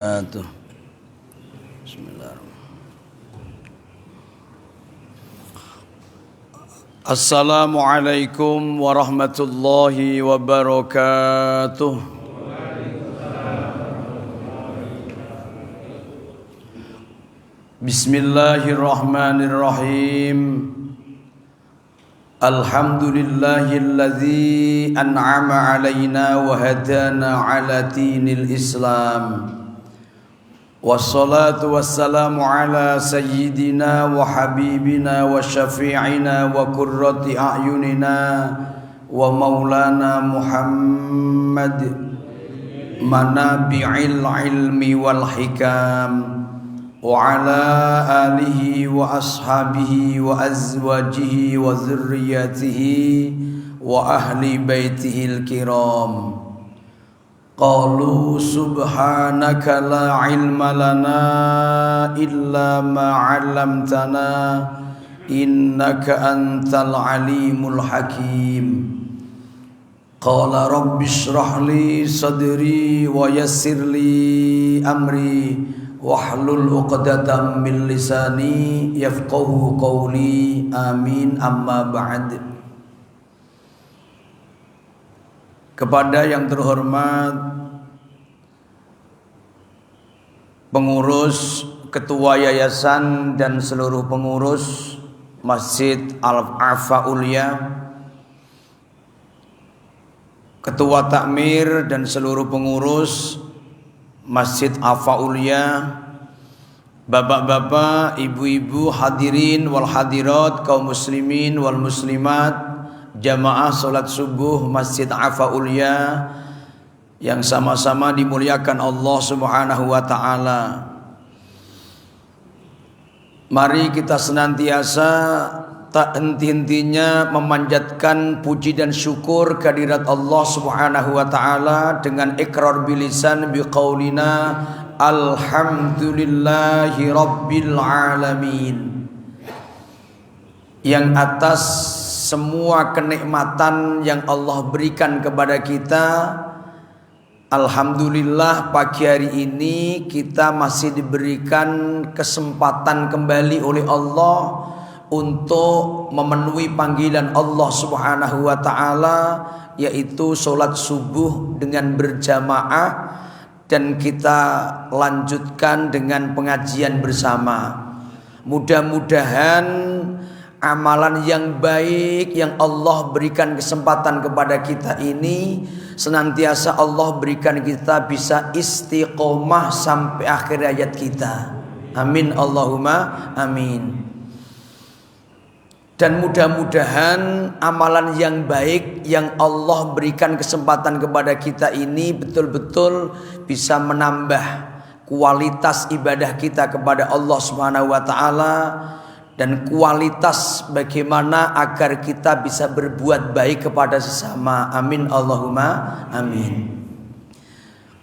Atuh. Bismillahirrahmanirrahim. Assalamualaikum warahmatullahi wabarakatuh. Bismillahirrahmanirrahim. Alhamdulillahilladzi an'ama alaina wa hadana ala dinil Islam. Wassalatu wassalamu ala sayyidina wa habibina wa syafi'ina wa qurrati a'yunina wa maulana Muhammad manabi'il ilmi wal hikam wa ala alihi wa ashabihi wa azwajihi wa zurriyatihi wa ahli baitihil kiram. Qalu subhanaka la ilma lana illa ma 'allamtana innaka antal alimul hakim. Qala rabbi shrah li sadri wa yassir li amri wahlul 'uqdatam min lisani yafqahu qawli. Amin. Amma ba'd. Kepada yang terhormat pengurus, ketua yayasan dan seluruh pengurus Masjid Al-Afa Ulia, ketua takmir dan seluruh pengurus Masjid Afa Ulia, bapak-bapak, ibu-ibu, hadirin wal hadirat, kaum muslimin wal muslimat, jamaah salat subuh Masjid Afa Ulia yang sama-sama dimuliakan Allah Subhanahu wa taala. Mari kita senantiasa tak henti-hentinya memanjatkan puji dan syukur kehadirat Allah Subhanahu wa taala dengan ikrar bilisan biqaulina alhamdulillahi rabbil alamin. Yang atas semua kenikmatan yang Allah berikan kepada kita, alhamdulillah pagi hari ini kita masih diberikan kesempatan kembali oleh Allah untuk memenuhi panggilan Allah Subhanahu wa taala, yaitu salat subuh dengan berjamaah, dan kita lanjutkan dengan pengajian bersama. Mudah-mudahan amalan yang baik yang Allah berikan kesempatan kepada kita ini senantiasa Allah berikan kita bisa istiqomah sampai akhir hayat kita. Amin Allahumma amin. Dan mudah-mudahan amalan yang baik yang Allah berikan kesempatan kepada kita ini betul-betul bisa menambah kualitas ibadah kita kepada Allah Subhanahu wa taala, dan kualitas bagaimana agar kita bisa berbuat baik kepada sesama. Amin Allahumma amin.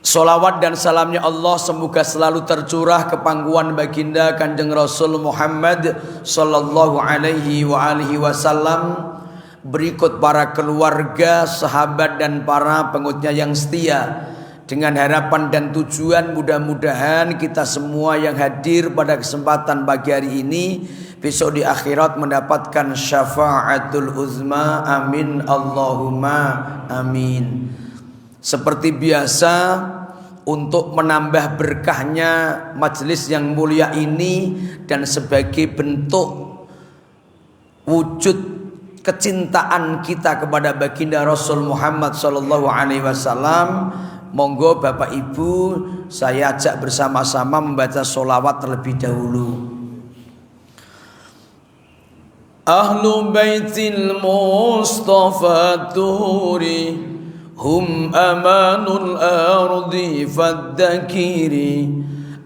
Salawat dan salamnya Allah semoga selalu tercurah ke pangkuan baginda Kanjeng Rasul Muhammad sallallahu alaihi wa alihi wasallam, berikut para keluarga, sahabat dan para pengikutnya yang setia, dengan harapan dan tujuan mudah-mudahan kita semua yang hadir pada kesempatan pagi hari ini besok di akhirat mendapatkan syafaatul uzma. Amin Allahumma amin. Seperti biasa, untuk menambah berkahnya majelis yang mulia ini dan sebagai bentuk wujud kecintaan kita kepada baginda Rasul Muhammad sallallahu alaihi wasallam, monggo Bapak Ibu saya ajak bersama-sama membaca sholawat terlebih dahulu. Ahlu baitil Mustafa Tuhuri hum amanul ardi faddakiri.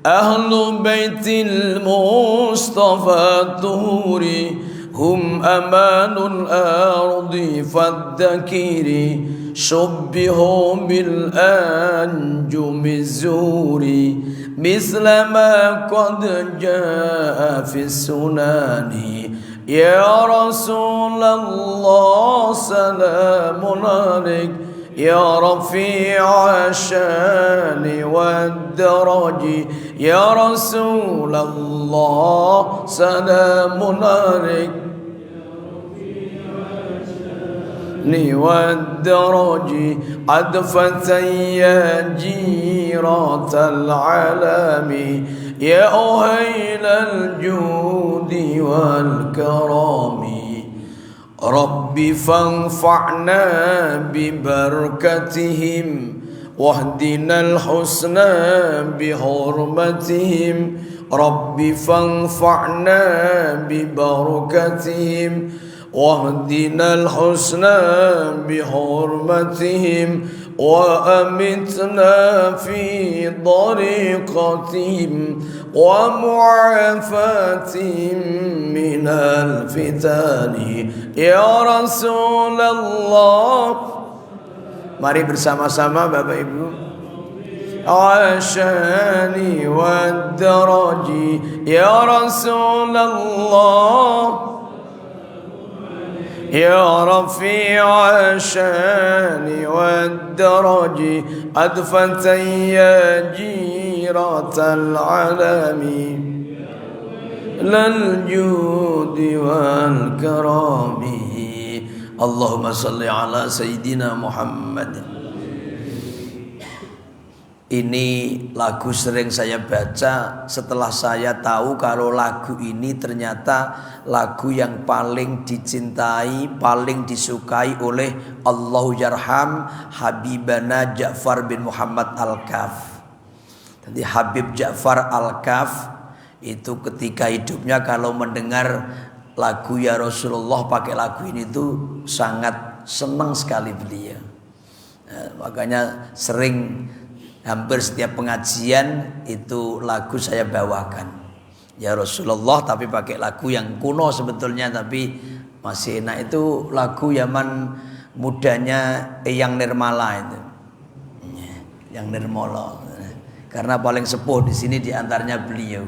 Ahlu baitil Mustafa Tuhuri hum amanul ardi faddakiri. Shubbihu bil anjumi zuri misla ma qad jaa fi sunani. Ya Rasulullah salamun alaik يا رفيع الشان والدرج يا رسول الله سلام عليك والدرج عدفة يا جيرة العالم يا أهيل الجود والكرم رب فانفعنا ببركتهم واهدنا الحسنى بحرمتهم رب فانفعنا ببركتهم واهدنا الحسنى بحرمتهم وأمتنا في طريقتهم ومعافاتهم من الفتن يا رسول الله. Mari bersama-sama Bapak Ibu. Asyani wa daraji ya Rasulullah يا رفيع الشان والدرج أدفة يا جيرة العالم للجود والكرم اللهم صل على سيدنا محمد. Ini lagu sering saya baca setelah saya tahu kalau lagu ini ternyata lagu yang paling dicintai, paling disukai oleh Allahu Yarham Habibana Ja'far bin Muhammad Al-Kaf. Jadi Habib Ja'far Al-Kaf itu ketika hidupnya kalau mendengar lagu Ya Rasulullah pakai lagu ini tuh sangat senang sekali beliau. Makanya sering hampir setiap pengajian itu lagu saya bawakan Ya Rasulullah, tapi pakai lagu yang kuno sebetulnya tapi masih enak. Itu lagu zaman mudanya Eyang Nirmala itu, yang Nirmala, karena paling sepuh di sini diantaranya beliau.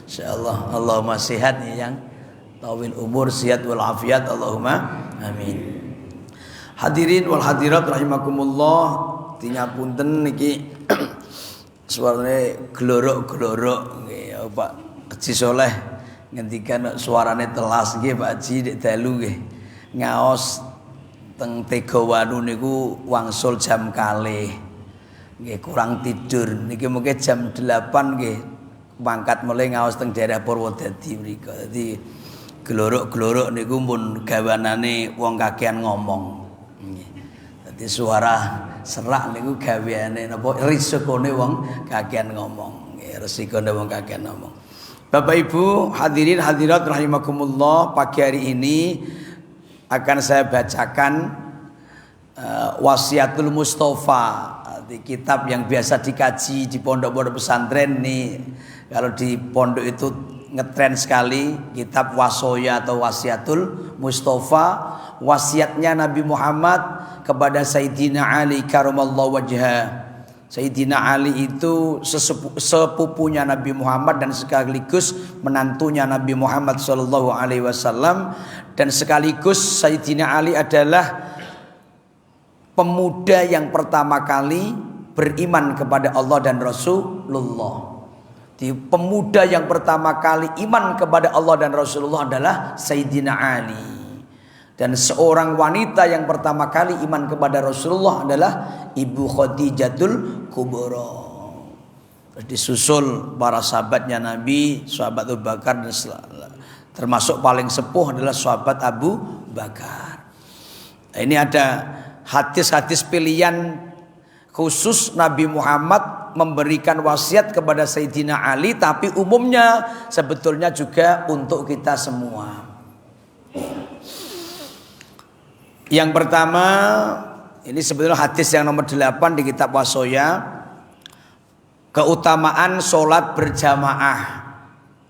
Insyaallah Allahumma sehat ya, yang tawil umur, sehat wal afiat, Allahumma amin. Hadirin wal hadirat rahimakumullah. Tingapunten niki suarane glorok-glorok nggih Pak Haji Soleh ngendikan suarane telas nggih Pak Haji nek dalu nggih ngaos teng Tegawanu niku wangsul jam kalih nggih kurang tidur niki mungkin jam 8 nggih mangkat mulai ngaos teng daerah Purwodadi mriku. Dadi glorok-glorok niku mun gawanane wong kakean ngomong. Dadi suara serak niku gaweane napa risikone wong kakean ngomong. Risikone wong kakean ngomong. Bapak Ibu hadirin hadirat rahimakumullah, pagi hari ini akan saya bacakan Wasiatul Mustafa, di kitab yang biasa dikaji di pondok-pondok pesantren nih. Kalau di pondok itu ngetren sekali kitab Wasoya atau Wasiatul Mustafa, wasiatnya Nabi Muhammad kepada Sayyidina Ali karamallahu wajha. Sayyidina Ali itu sepupunya Nabi Muhammad dan sekaligus menantunya Nabi Muhammad sallallahu alaihi wasallam, dan sekaligus Sayyidina Ali adalah pemuda yang pertama kali beriman kepada Allah dan Rasulullah. Di pemuda yang pertama kali iman kepada Allah dan Rasulullah adalah Sayyidina Ali. Dan seorang wanita yang pertama kali iman kepada Rasulullah adalah Ibu Khadijatul Kubra. Terus disusul para sahabatnya Nabi, sahabat Abu Bakar, dan termasuk paling sepuh adalah sahabat Abu Bakar. Nah, ini ada hadis-hadis pilihan khusus Nabi Muhammad memberikan wasiat kepada Sayyidina Ali, tapi umumnya sebetulnya juga untuk kita semua. Yang pertama, ini sebetulnya hadis yang nomor 8 di kitab Wasoya, keutamaan sholat berjamaah.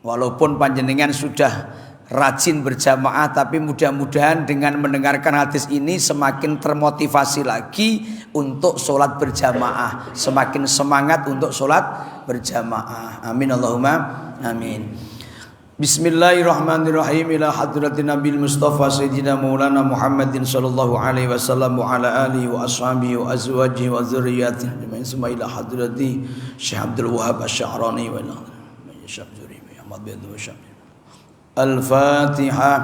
Walaupun panjenengan sudah rajin berjamaah, tapi mudah-mudahan dengan mendengarkan hadis ini semakin termotivasi lagi untuk sholat berjamaah, semakin semangat untuk sholat berjamaah. Amin Allahumma amin. Bismillahirrahmanirrahim. Ila hadratin Nabil Mustafa Sayyidina Maulana Muhammadin sallallahu alaihi wasallam wa ala alihi wa ashabihi wa azwajihi wa dzurriyyatihi ajma'in. Summa ila hadrati Syekh Abdul Wahhab Asy-Sya'rani wa ila Syabzuri Muhammad bin Syabzuri. Al-Fatihah.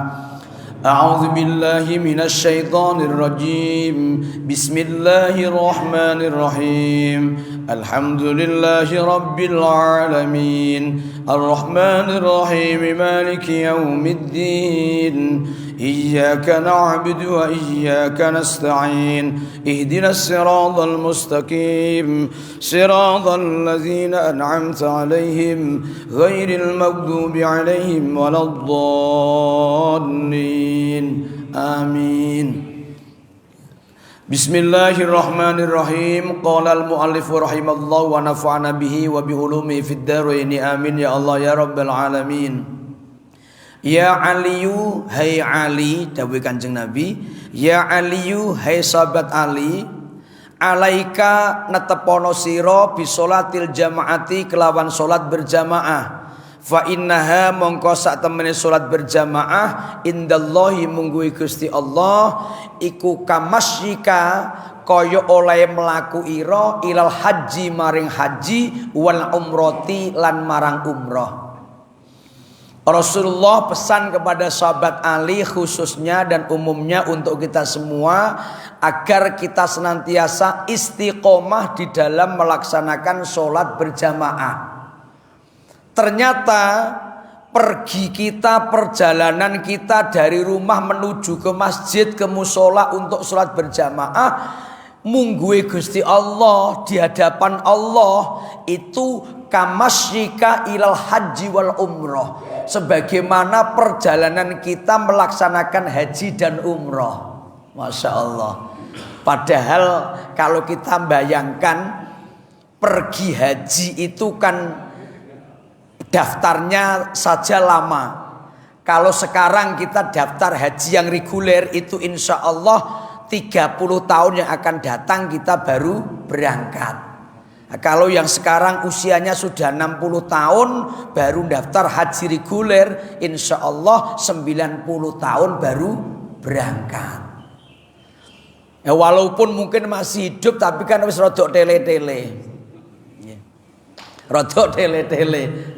A'udzu billahi minasy syaithanir rajim. Bismillahirrahmanirrahim. Alhamdulillahi rabbil alamin. Arrahmanir rahim. Maliki yaumiddin. Iyyaka na'budu wa iyyaka nasta'in. Ihdinas siratal mustaqim. Siratal ladzina an'amta 'alaihim ghairil maghdubi 'alaihim waladdallin. Amin. Bismillahirrahmanirrahim. Qala al-muallif rahimallahu wa nafa'ana bihi wa bi ulumi fid dharain. Amin ya Allah ya rabbal alamin. Ya Aliyu, hai Ali, dawuh Kanjeng Nabi, ya Aliyu, hai sahabat Ali, alaika netepono sira bi sholatil jamaati kelawan salat berjamaah. Fa innaha mongko sak temene salat berjamaah indallahi mungguhi Gusti Allah iku kamasyika kaya oleh mlaku ira ilal haji maring haji wal umrati lan marang umrah. Rasulullah pesan kepada sahabat Ali khususnya dan umumnya untuk kita semua agar kita senantiasa istiqomah di dalam melaksanakan salat berjamaah. Ternyata pergi kita, perjalanan kita dari rumah menuju ke masjid, ke musola untuk sholat berjamaah, mungguhi Gusti Allah di hadapan Allah itu kamasyika ilal haji wal umroh, sebagaimana perjalanan kita melaksanakan haji dan umroh. Masya Allah. Padahal kalau kita bayangkan pergi haji itu kan daftarnya saja lama. Kalau sekarang kita daftar haji yang reguler itu insya Allah 30 tahun yang akan datang kita baru berangkat. Nah, kalau yang sekarang usianya sudah 60 tahun baru daftar haji reguler, insya Allah 90 tahun baru berangkat. Ya, walaupun mungkin masih hidup tapi kan wis rodok tele-tele. Rodok tele-tele.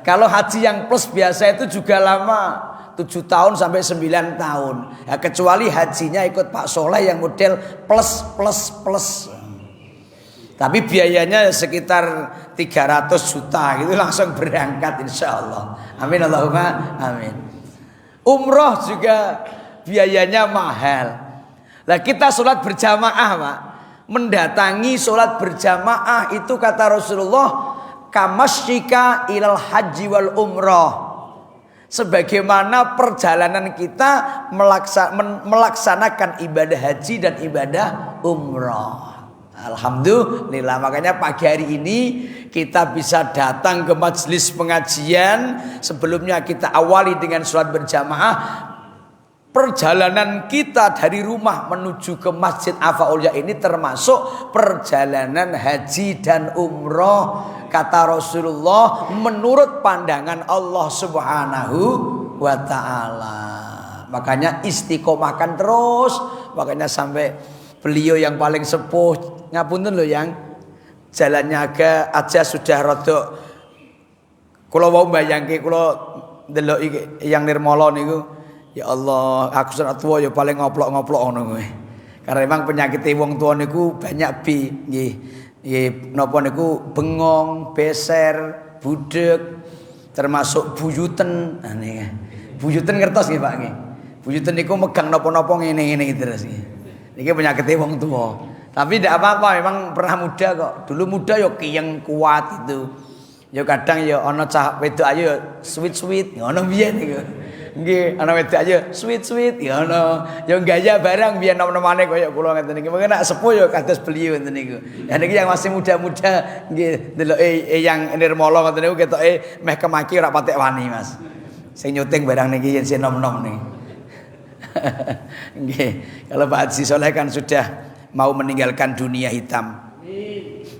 Kalau haji yang plus biasa itu juga lama, 7 tahun sampai 9 tahun ya, kecuali hajinya ikut Pak Soleh yang model plus. Tapi biayanya sekitar 300 juta gitu langsung berangkat insya Allah. Amin Allahumma amin. Umroh juga biayanya mahal. Lah kita sholat berjamaah Pak, mendatangi sholat berjamaah itu kata Rasulullah kamasyika ilal haji wal umrah, sebagaimana perjalanan kita melaksanakan ibadah haji dan ibadah umrah. Alhamdulillah, makanya pagi hari ini kita bisa datang ke majelis pengajian. Sebelumnya kita awali dengan sholat berjamaah. Perjalanan kita dari rumah menuju ke Masjid Afa-Ulya ini termasuk perjalanan haji dan umroh. Kata Rasulullah menurut pandangan Allah Subhanahu wa ta'ala. Makanya istiqomahkan terus. Makanya sampai beliau yang paling sepuh, ngapunten loh yang jalannya aja sudah rodok. Kula wau mbayangke kula ndelok yang nirmala niku. Ya Allah, aku sangat tua ya paling ngoplok-ngoplok ngono kuwi. Karena memang penyakit wong tua niku banyak nggih. Nggih, napa niku bengong, beser, budek, termasuk buyuten. Nah niki. Buyuten ngertos nggih Pak nggih. Buyuten niku megang napa-napa ngene-ngene terus nggih. Niki penyakit wong tua. Tapi tidak apa-apa, memang pernah muda kok. Dulu muda ya kiyeng kuat itu. Ya kadang ya ana cah wedok ayu sweet-sweet, ngono biyen niku. Nggih, ana wedok aja sweet ya ana. Ya gaya barang biyen nom-nomane kaya kula ngeten iki. Mengko nek sepuh ya kados beliau ngeten niku. Ya niki yang masih muda-muda nggih deloke yang nirmala ngoten niku ketoke meh kemaki ora patek wani, Mas. Sing nyuting barang niki yen sing nom-nom niki. Nggih, kalau Pak Haji Soleh kan sudah mau meninggalkan dunia hitam.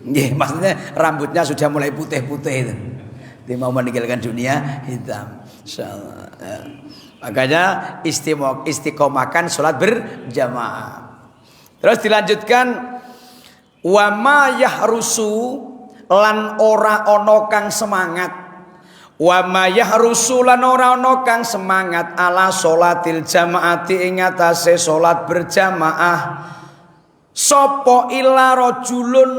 Nggih, maksudnya rambutnya sudah mulai putih-putih itu. Dia mau meninggalkan dunia hitam. Insyaallah. Ya. Makanya istiqomahkan sholat berjamaah. Terus dilanjutkan, wa ma yahrusu lan ora ana kang semangat, wa ma yahrusu lan ora ana kang semangat ala sholatil jamaati ing atase salat berjamaah sapa illa rajulun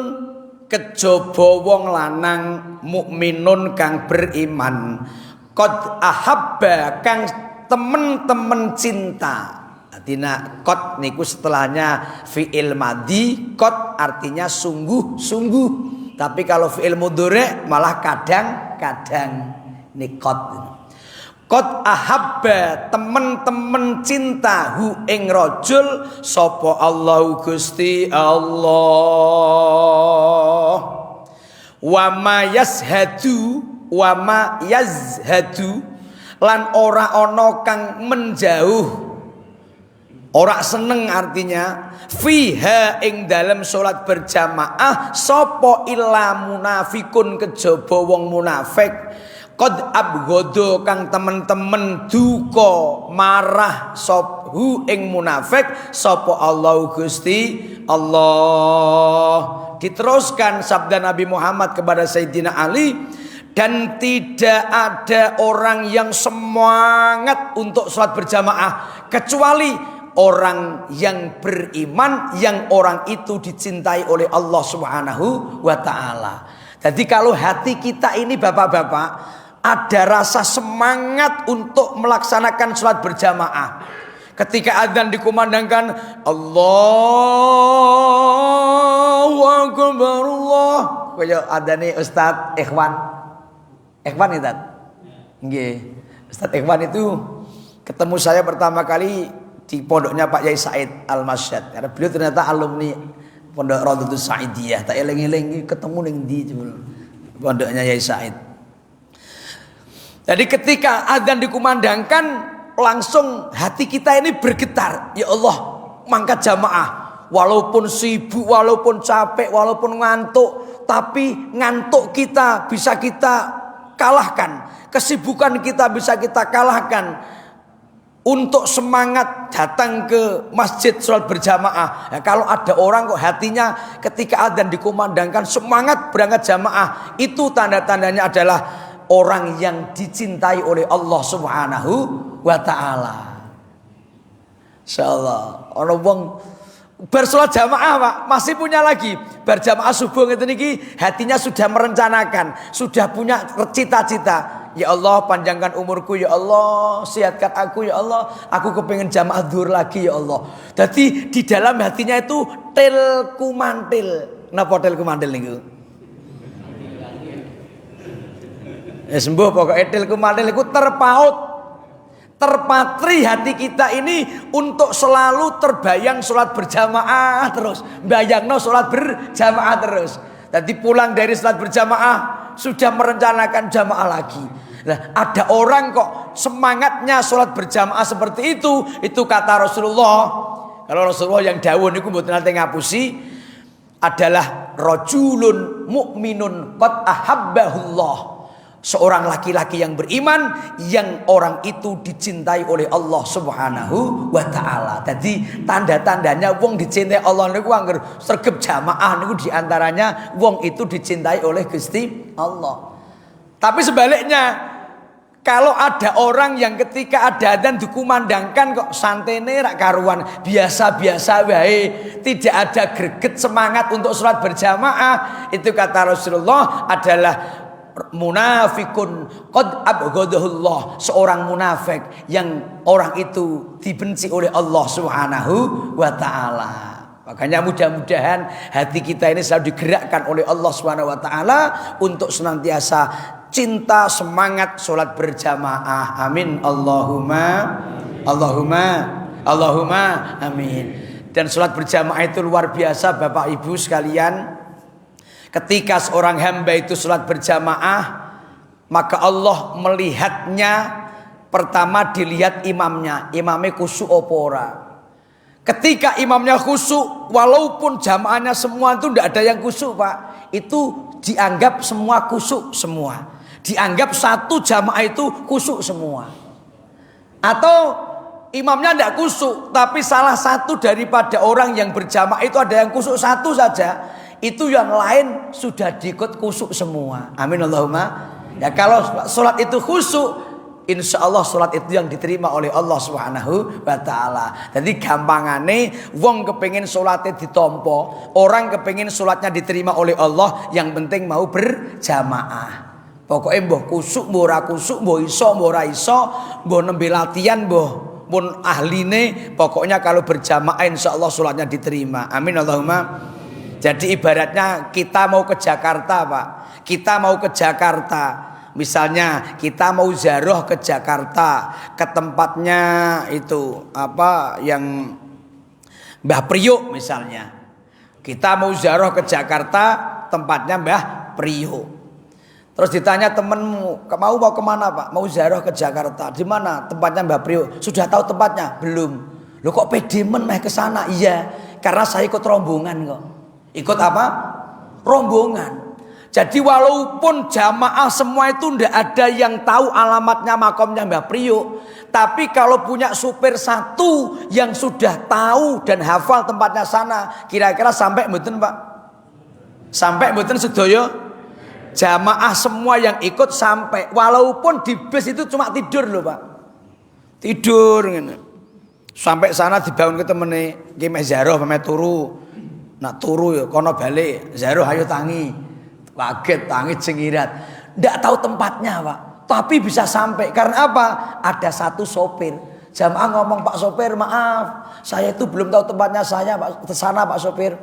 kejaba wong lanang mukminun kang beriman qad ahabba kang temen-temen cinta. Artinya qad niku setelahnya fi'il madhi, qad artinya sungguh-sungguh. Tapi kalau fi'il mudhari malah kadang-kadang. Ini qad. Qad ahabba temen-temen cinta hu ing rajul sapa Allahu Gusti Allah. Wa ma yazhadu lan ora ana kang menjauh, ora seneng artinya fiha ing dalam salat berjamaah sapa illa munafikun kejaba wong munafik qad abghadu kang temen-temen duka marah sophu ing munafik sapa Allah Gusti Allah. Diteruskan sabda Nabi Muhammad kepada Sayyidina Ali, dan tidak ada orang yang semangat untuk sholat berjamaah kecuali orang yang beriman, yang orang itu dicintai oleh Allah Subhanahu wa ta'ala. Jadi kalau hati kita ini bapak-bapak ada rasa semangat untuk melaksanakan sholat berjamaah, ketika adzan dikumandangkan Allahu Akbar Allah, kaya adane Ustaz Ikhwan itu, nggih. Ustaz Ikhwan itu ketemu saya pertama kali di pondoknya Pak Yai Said Al-Masyad. Karena beliau ternyata alumni Pondok Raudhatus Saidiyah. Tak eling-eling ketemu ning ndi pondoknya Yai Said. Jadi ketika adzan dikumandangkan langsung hati kita ini bergetar. Ya Allah, mangkat jamaah. Walaupun sibuk, walaupun capek, walaupun ngantuk, tapi ngantuk kita bisa kita kalahkan, kesibukan kita bisa kita kalahkan untuk semangat datang ke masjid sholat berjamaah. Ya, kalau ada orang kok hatinya ketika adzan dikumandangkan semangat berangkat jamaah, itu tanda-tandanya adalah orang yang dicintai oleh Allah Subhanahu wa ta'ala. Insyaallah orang wong bersolat jamaah Pak masih punya lagi berjamaah subuh ngeten niki hatinya sudah merencanakan, sudah punya cita-cita. Ya Allah panjangkan umurku ya Allah, sehatkan aku ya Allah, aku kepengin jamaah zuhur lagi ya Allah. Jadi di dalam hatinya itu telku mantil. Napa telku mantil niku? Ya sembuh pokoknya telku mantil niku terpatri hati kita ini untuk selalu terbayang sholat berjamaah terus, bayangno sholat berjamaah terus. Jadi pulang dari sholat berjamaah sudah merencanakan jamaah lagi. Nah, ada orang kok semangatnya sholat berjamaah seperti itu kata Rasulullah. Kalau Rasulullah yang dawuh niku mboten nate ngapusi, adalah rajulun mukminun qad ahabbahullah. Seorang laki-laki yang beriman, yang orang itu dicintai oleh Allah Subhanahu wa ta'ala. Jadi tanda-tandanya wong dicintai Allah niku angger sregep jamaah niku diantaranya wong itu dicintai oleh Gusti Allah. Tapi sebaliknya, kalau ada orang yang ketika ada adzan dikumandangkan kok santene rak karuan, biasa-biasa wae, tidak ada greget semangat untuk sholat berjamaah, itu kata Rasulullah adalah munafikun qad abghadahullah, seorang munafik yang orang itu dibenci oleh Allah Subhanahu wa ta'ala. Makanya mudah-mudahan hati kita ini selalu digerakkan oleh Allah Subhanahu wa ta'ala untuk senantiasa cinta semangat sholat berjamaah. Amin Allahumma amin. Dan sholat berjamaah itu luar biasa Bapak Ibu sekalian. Ketika seorang hamba itu sholat berjamaah, maka Allah melihatnya. Pertama dilihat imamnya khusyuk apa ora. Ketika imamnya khusyuk, walaupun jamaahnya semua itu tidak ada yang khusyuk Pak, itu dianggap semua khusyuk semua. Dianggap satu jamaah itu khusyuk semua. Atau imamnya tidak khusyuk, tapi salah satu daripada orang yang berjamaah itu ada yang khusyuk satu saja, itu yang lain sudah diikut khusyuk semua. Amin Allahumma. Ya kalau sholat itu khusyuk, insya Allah sholat itu yang diterima oleh Allah Subhanahu wa ta'ala. Jadi gampangane wong kepengin sholatnya ditompo, orang kepengin sholatnya diterima oleh Allah, yang penting mau berjamaah. Pokoknya mbah kusuk, mbah ora kusuk, mbah iso, mbah ora iso, mbah nembe latihan, mbah pun ahline, pokoknya kalau berjamaah insya Allah sholatnya diterima. Amin Allahumma. Jadi ibaratnya kita mau ke Jakarta Pak, kita mau ke Jakarta, misalnya kita mau ziarah ke Jakarta, ke tempatnya itu apa yang Mbah Priuk misalnya. Kita mau ziarah ke Jakarta, tempatnya Mbah Priuk. Terus ditanya temenmu, mau kemana Pak? Mau ziarah ke Jakarta. Di mana tempatnya Mbah Priuk? Sudah tahu tempatnya? Belum. Lo kok pede men ke sana? Iya, karena saya ikut rombongan kok. Ikut apa? Rombongan. Jadi walaupun jamaah semua itu ndak ada yang tahu alamatnya makamnya Mbah Priuk, tapi kalau punya supir satu yang sudah tahu dan hafal tempatnya sana, kira-kira sampai mboten Pak? Sampai mboten sedaya? Jamaah semua yang ikut sampai, walaupun di bus itu cuma tidur loh Pak. Tidur ngene. Sampai sana dibangun ke temene, ki meh ziarah pameh turu. Nak turu ya kono balik, ziarah ayo tangi. Kaget tangi cengirat. Ndak tahu tempatnya Pak, tapi bisa sampai karena apa? Ada satu sopir. Jamaah ngomong, Pak sopir maaf, saya itu belum tahu tempatnya saya Pak, ke sana Pak sopir.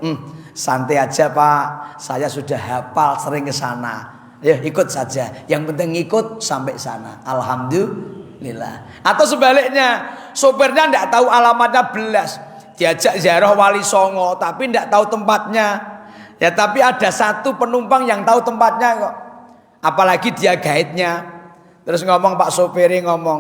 Santai aja Pak, saya sudah hafal sering ke sana. Ya ikut saja, yang penting ikut sampai sana. Alhamdulillah. Atau sebaliknya, sopirnya ndak tahu alamatnya belas, diajak ziarah Wali Songo tapi ndak tahu tempatnya. Ya tapi ada satu penumpang yang tahu tempatnya kok. Apalagi dia guide-nya. Terus ngomong Pak sopirnya ngomong,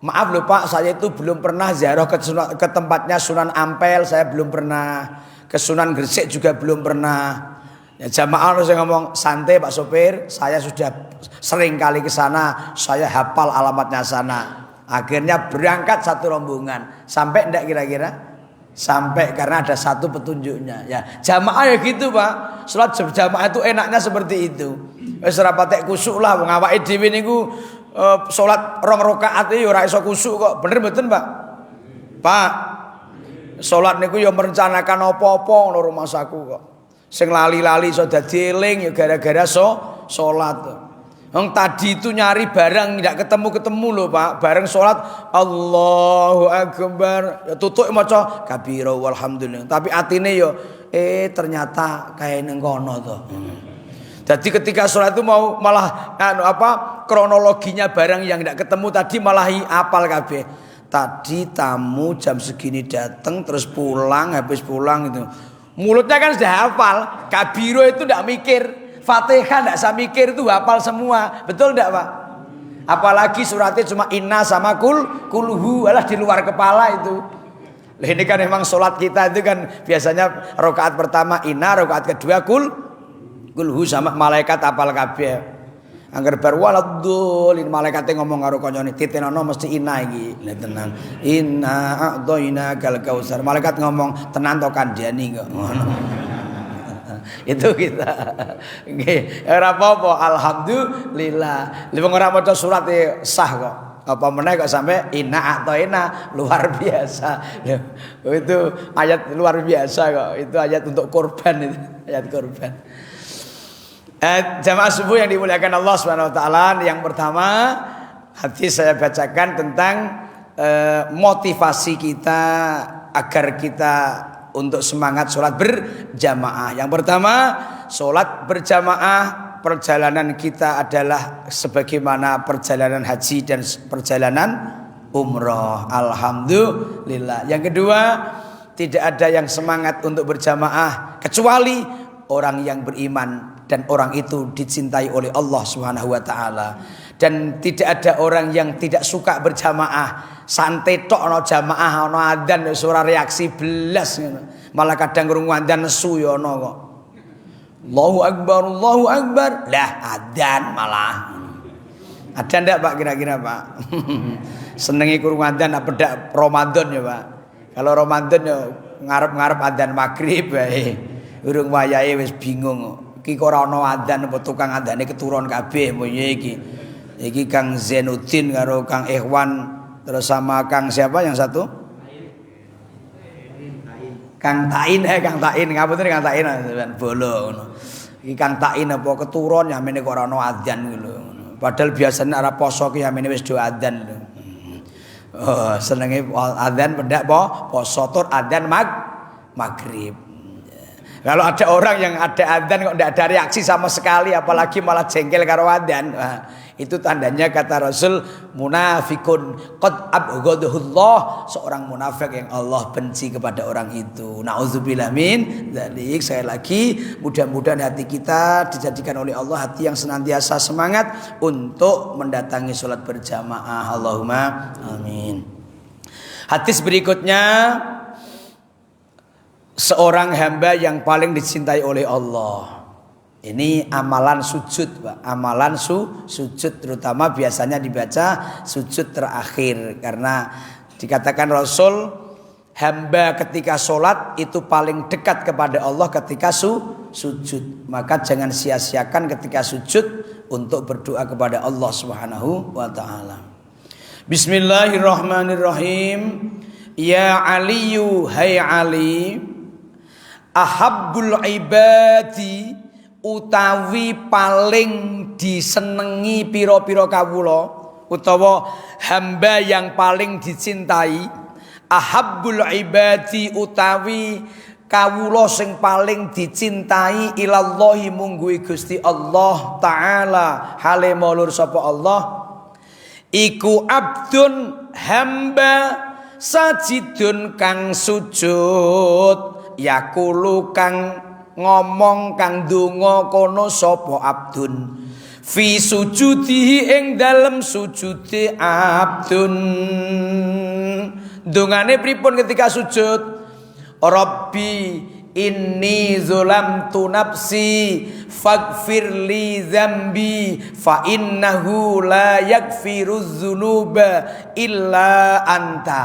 maaf loh Pak, saya itu belum pernah ziarah ke tempatnya Sunan Ampel, saya belum pernah. Ke Sunan Gresik juga belum pernah. Ya jamaah harus ngomong, santai Pak sopir, saya sudah sering kali ke sana, saya hafal alamatnya sana. Akhirnya berangkat satu rombongan. Sampai enggak kira-kira? Sampai, karena ada satu petunjuknya. Ya jamaah ya gitu Pak. Salat berjamaah itu enaknya seperti itu. Wis ora patek kusuk lah, wong awake dhewe niku salat 2 rakaat iki ora iso kusuk kok. Bener mboten Pak? Pak, salat niku ya merencanakan apa-apa ngono rumah saku kok. Sing lali-lali iso dadi eling ya gara-gara salat. Wong tadi itu nyari barang tidak ketemu loh Pak. Bareng sholat Allahu Akbar, ya tutuk maca kabira walhamdulillah. Tapi atine yo ternyata kayak neng kono to. Jadi ketika sholat itu mau malah kronologinya barang yang tidak ketemu tadi malah apal kabeh. Tadi tamu jam segini datang terus pulang, habis pulang itu mulutnya kan sudah hafal. Kabiro itu tidak mikir. Fatihah tidak saya mikir, itu hafal semua. Betul tidak Pak? Apalagi suratnya cuma inna sama kulhu, alah di luar kepala itu. Ini kan memang sholat kita itu kan biasanya rakaat pertama inna, rakaat kedua kulhu sama malaikat hafal kabeh. Angger bar waladhdallin, malaikate ngomong karo kancane titenono mesti inna iki. Lah tenang. Inna a'dhainakal kautsar. Malaikat ngomong tenan to kandhani kok ngono. Itu kita nggih ora apa-apa alhamdulillah. Lha wong ora maca surat sah kok. Apa meneh kok sampai inna a'dhaina, luar biasa. Itu ayat luar biasa kok. Itu ayat untuk korban itu, ayat korban. Jamaah subuh yang dimuliakan Allah Subhanahu wa taala, yang pertama hadis saya bacakan tentang motivasi kita agar kita untuk semangat sholat berjamaah. Yang pertama, sholat berjamaah perjalanan kita adalah sebagaimana perjalanan haji dan perjalanan umroh. Alhamdulillah. Yang kedua, tidak ada yang semangat untuk berjamaah kecuali orang yang beriman dan orang itu dicintai oleh Allah Subhanahu wa taala. Dan tidak ada orang yang tidak suka berjamaah. Santai tok ana jamaah ana adzan wis ora reaksi belas ngono. Malah kadang krungu adzan nesu ya ana kok. Allahu Akbar, Allahu Akbar. Lah adzan malah. Ada ndak Pak kira-kira Pak? Senengi kurung adzan apa pedak Ramadan ya Pak? Kalau Ramadan ya ngarep-ngarep adzan maghrib bae. Urung wayahe wis bingung. Iki kok ora ana adzan apa tukang adzane keturun kabeh moye iki. Iki Kang Zainuddin karo Kang Ikhwan terus sama Kang siapa yang satu? Kang Tain ngapunten Kang Tain bolo ngono. Iki Kang Tain apa keturun yamene kok ora ana adzan lho. Padahal biasanya arah poso ki yamene wis do adzan lho. Oh, senenge adzan pendak poso tur adzan maghrib. Kalau ada orang yang ada adzan kok tidak ada reaksi sama sekali, apalagi malah jengkel karo adzan, itu tandanya kata Rasul munafikun qad abghadahullah, seorang munafik yang Allah benci kepada orang itu. Nauzubillah min dzalik. Sekali lagi mudah-mudahan hati kita dijadikan oleh Allah hati yang senantiasa semangat untuk mendatangi sholat berjamaah. Allahumma amin. Hadis berikutnya, seorang hamba yang paling dicintai oleh Allah. Ini amalan sujud, Pak. Amalan sujud terutama biasanya dibaca sujud terakhir karena dikatakan Rasul hamba ketika sholat itu paling dekat kepada Allah ketika sujud. Maka jangan sia-siakan ketika sujud untuk berdoa kepada Allah Subhanahu wa taala. Bismillahirrahmanirrahim. Ya Aliyu, hai Ali, ahabbul ibadi, utawi paling disenengi piro-piro kawula, utawa hamba yang paling dicintai. Ahabbul ibadi, utawi kawula sing paling dicintai ilallahi mungguhi Gusti Allah taala, hale maulur sapa Allah iku abdun hamba sajidun kang sujud, yakulu kang ngomong kang donga kono sapa abdun fi sujudihi ing dalem sujude abdun. Dongane pripun ketika sujud? Rabbi inni zulamtu nafsi faghfir li dzambi fa innahu la yaghfiruz dzunuba illa anta.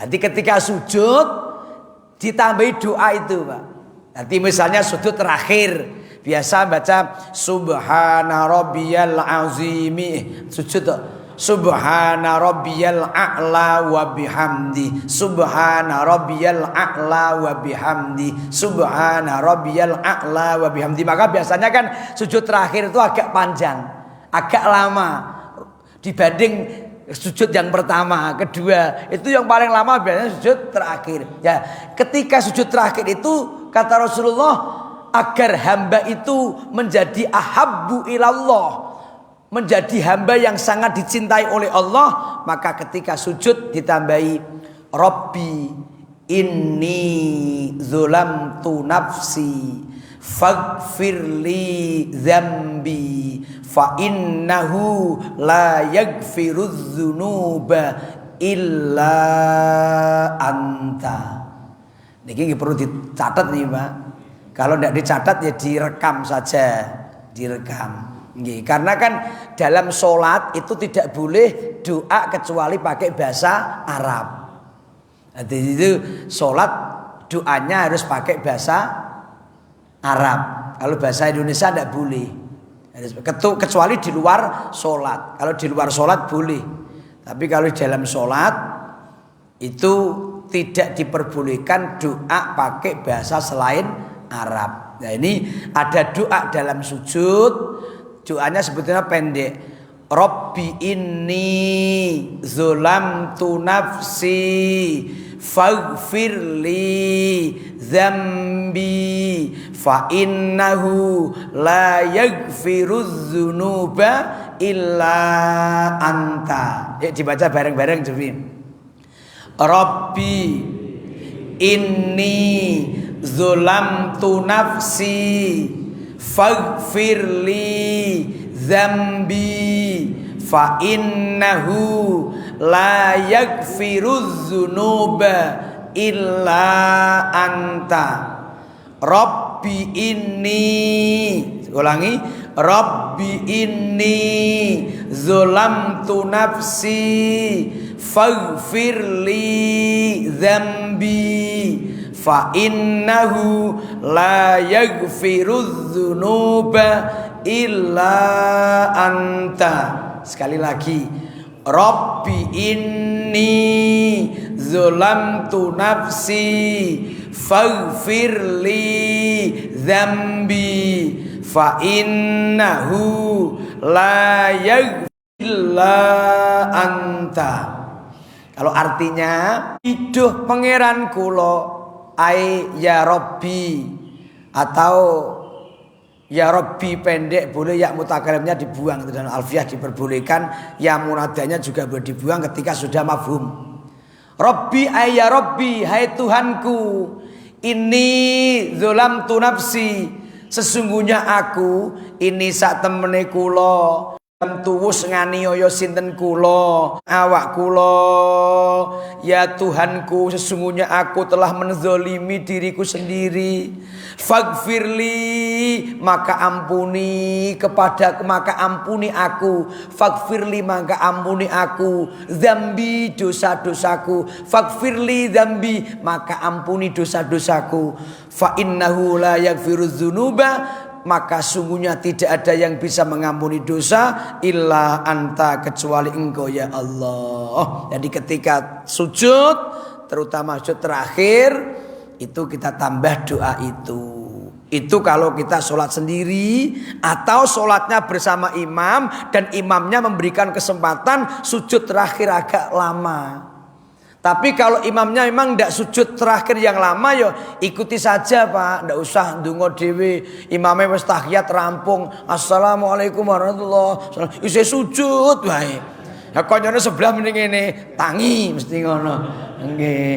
Jadi ketika sujud ditambahi doa itu, Pak. Nanti misalnya sujud terakhir biasa baca subhana rabbiyal azimi, sujud subhana rabbiyal a'la wa bihamdi, subhana rabbiyal a'la wa bihamdi, subhana rabbiyal a'la wa bihamdi. Maka biasanya kan sujud terakhir itu agak panjang, agak lama dibanding sujud yang pertama, kedua. Itu yang paling lama biasanya sujud terakhir. Ya, ketika sujud terakhir itu kata Rasulullah agar hamba itu menjadi ahabbu ilallah, menjadi hamba yang sangat dicintai oleh Allah, maka ketika sujud ditambahi Rabbi inni zulamtu nafsi faghfirli dzambi fa innahu la yaghfiruz dzunuba illa anta. Niki perlu dicatat nih, Pak. Kalau tidak dicatat ya direkam saja, direkam. Karena kan dalam sholat itu tidak boleh doa kecuali pakai bahasa Arab. Jadi itu sholat doanya harus pakai bahasa Arab. Kalau bahasa Indonesia tidak boleh. Kecuali di luar sholat. Kalau di luar sholat boleh. Tapi kalau di dalam sholat itu tidak diperbolehkan doa pakai bahasa selain Arab. Nah ini ada doa dalam sujud. Doanya sebetulnya pendek. Rabbi inni zulamtu nafsi faghfirli dzambi fa innahu la yaghfiruz dzunuba illa anta. Ya dibaca bareng-bareng jadi. Rabbi inni zulamtu nafsi faghfirli dzambi fa innahu la yaghfiruz dzunuba illa anta. Rabbi inni, ulangi, Rabbi inni zalamtu nafsi faghfirli dzambi fa innahu la yaghfirudz dzunuba illa anta. Sekali lagi, Rabbi inni zalamtu nafsi faghfirli dzambi fa innahu la yaghfir illa anta. Kalau artinya, iduh pangeran kula ai ya Rabbi, atau ya Rabbi pendek boleh, ya mutakalimnya dibuang, dan alfiah diperbolehkan, ya munadanya juga boleh dibuang ketika sudah mafhum. Rabbi ay ya Rabbi, hai Tuhanku, ini zalamtu nafsi, sesungguhnya aku ini sak temene kula tuwus nganiaya sinten kula, awak kula. Ya Tuhanku, sesungguhnya aku telah menzalimi diriku sendiri. Faghfirli, maka ampuni kepadaku, maka ampuni aku. Faghfirli, maka ampuni aku. Dzambi, dosa-dosaku. Faghfirli dzambi, maka ampuni dosa-dosaku. Fa innahu la yaghfirudz dzunuba, maka sungguhnya tidak ada yang bisa mengampuni dosa illa anta, kecuali engkau ya Allah. Jadi ketika sujud, terutama sujud terakhir, itu kita tambah doa itu. Itu kalau kita sholat sendiri atau sholatnya bersama imam dan imamnya memberikan kesempatan sujud terakhir agak lama. Tapi kalau imamnya memang tidak sujud terakhir yang lama, ya ikuti saja Pak, tidak usah ndonga dhewe. Imamnya wis tahiyat rampung, assalamualaikum warahmatullahi wabarakatuh, isih sujud wae. Ya konyone sebelah mending ngene, tangi mesti ngono. Nggih.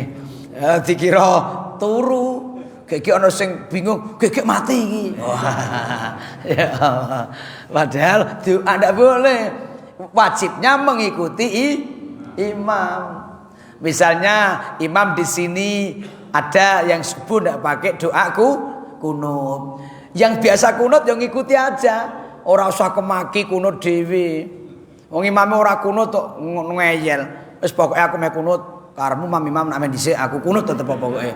Dikira turu, gek ana sing bingung, gek mati iki. Ya Allah. Padahal doa tidak boleh. Wajibnya mengikuti imam. Misalnya imam di sini ada yang subuh tidak pakai doaku kunut. Yang biasa kunut yang ngikuti aja. Ora usah kemaki kunut dhewe. Wong imame ora kunut kok ngeyel. Wis pokoke aku mek kunut, karepmu imam nak men dhisik aku kunut tetep pokoke.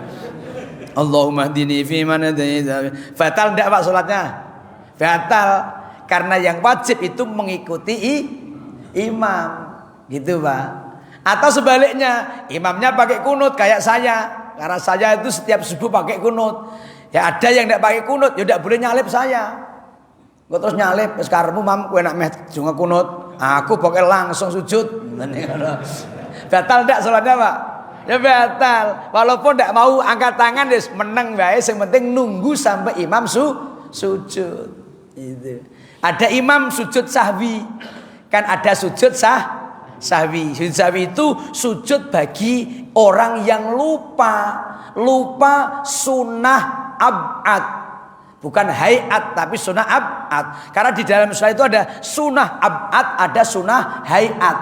Allahumma hdini fi man hadaita. Batal ndak Pak salatnya? Batal, karena yang wajib itu mengikuti imam. Gitu Pak. Atau sebaliknya, imamnya pakai kunut kayak saya, karena saya itu setiap subuh pakai kunut. Ya ada yang tidak pakai kunut, ya tidak boleh nyalip saya. Gue terus nyalip, sekarang mam gue nak meh junga kunut, aku pakai langsung sujud. Batal tidak sholatnya Pak? Ya batal. Walaupun tidak mau angkat tangan, ya menang baik. Yang penting nunggu sampai imam sujud. Itu. Ada imam sujud sahwi, kan ada sujud sahwi. Sujud sahwi itu sujud bagi orang yang lupa sunnah ab'ad, bukan hayat tapi sunnah ab'ad. Karena di dalam sunnah itu ada sunnah ab'ad, ada sunnah hayat.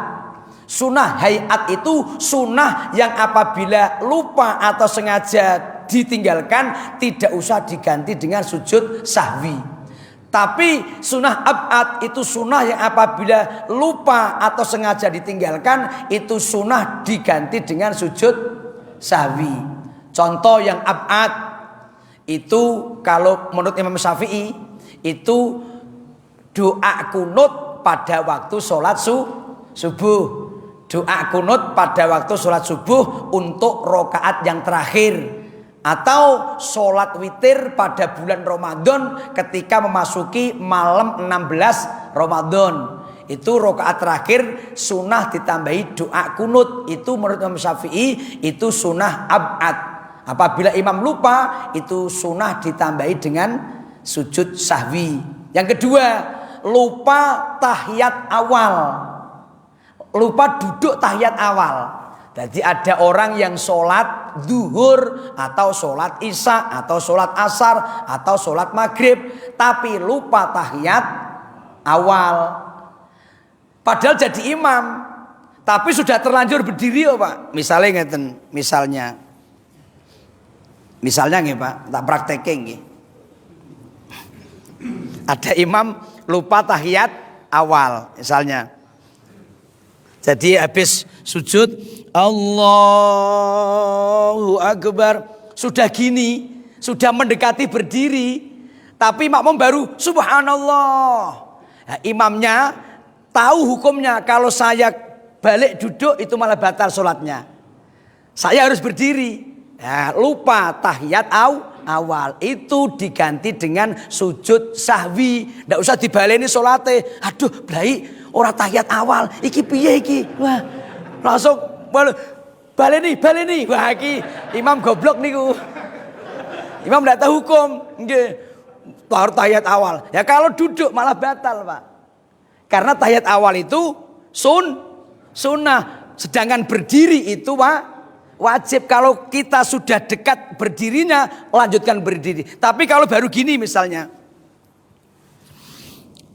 Sunnah hayat itu sunnah yang apabila lupa atau sengaja ditinggalkan tidak usah diganti dengan sujud sahwi. Tapi sunnah ab'ad itu sunnah yang apabila lupa atau sengaja ditinggalkan, itu sunnah diganti dengan sujud sahwi. Contoh yang ab'ad itu kalau menurut Imam Syafi'i itu doa kunut pada waktu sholat subuh. Doa kunut pada waktu sholat subuh untuk rokaat yang terakhir. Atau sholat witir pada bulan Ramadan ketika memasuki malam 16 Ramadan. Itu rokaat terakhir sunnah ditambahi doa kunut. Itu menurut Imam Syafi'i itu sunnah ab'ad. Apabila imam lupa, itu sunnah ditambahi dengan sujud sahwi. Yang kedua, lupa tahiyat awal. Lupa duduk tahiyat awal. Jadi ada orang yang sholat zuhur atau sholat isya atau sholat asar atau sholat maghrib, tapi lupa tahiyat awal. Padahal jadi imam, tapi sudah terlanjur berdiri ya Pak. Misalnya ngeten, misalnya nih Pak, tak praktekin nih. Ada imam lupa tahiyat awal misalnya. Jadi habis sujud Allahu Akbar, sudah gini, sudah mendekati berdiri, tapi makmum baru subhanallah. Nah, imamnya tahu hukumnya, kalau saya balik duduk itu malah batal sholatnya. Saya harus berdiri. Nah, lupa tahiyat awal itu diganti dengan sujud sahwi. Ndak usah dibaleni salate. Aduh, blai ora tahiyat awal. Iki piye iki? Wah, langsung baleni. Wah, iki imam goblok niku. Imam ndak tahu hukum. Nggih. Harus tahiyat awal. Ya kalau duduk malah batal, Pak. Karena tahiyat awal itu sunnah. Sedangkan berdiri itu, Pak, wajib. Kalau kita sudah dekat berdirinya, lanjutkan berdiri. Tapi kalau baru gini misalnya,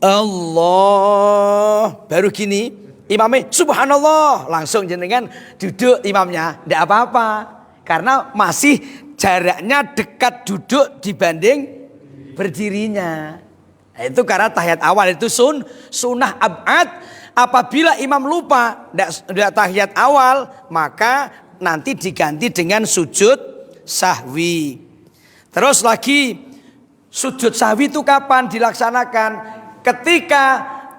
Allah, baru gini, imamnya subhanallah, langsung jenengan duduk imamnya, tidak apa-apa. Karena masih jaraknya dekat duduk dibanding berdirinya. Nah, itu karena tahiyat awal itu sunnah ab'ad. Apabila imam lupa tidak tahiyat awal, maka nanti diganti dengan sujud sahwi. Terus lagi, sujud sahwi itu kapan dilaksanakan? Ketika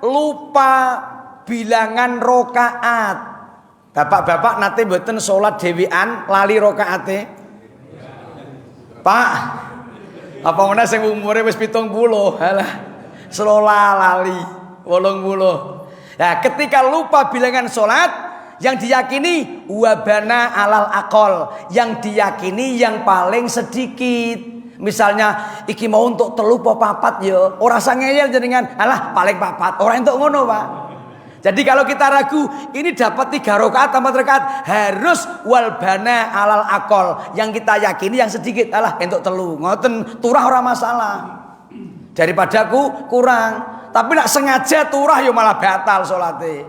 lupa bilangan rokaat. Bapak-bapak nanti mboten sholat dewian lali rokaate? Pak, apa mana sing umure wis 70? Halah, selola lali 80. Nah, ketika lupa bilangan sholat, yang diyakini wabana alal akol, yang diyakini yang paling sedikit. Misalnya iki mau untuk telu po papat yo, ora sangeyel jenengan, alah paling papat, ora entuk ngono, Pak. Jadi kalau kita ragu ini dapat 3 rakaat atau 4 rakaat, harus walbana alal akol, yang kita yakini yang sedikit, alah entuk telu, ngoten turah ora masalah. Daripada kurang. Tapi nak sengaja turah yo malah batal salate.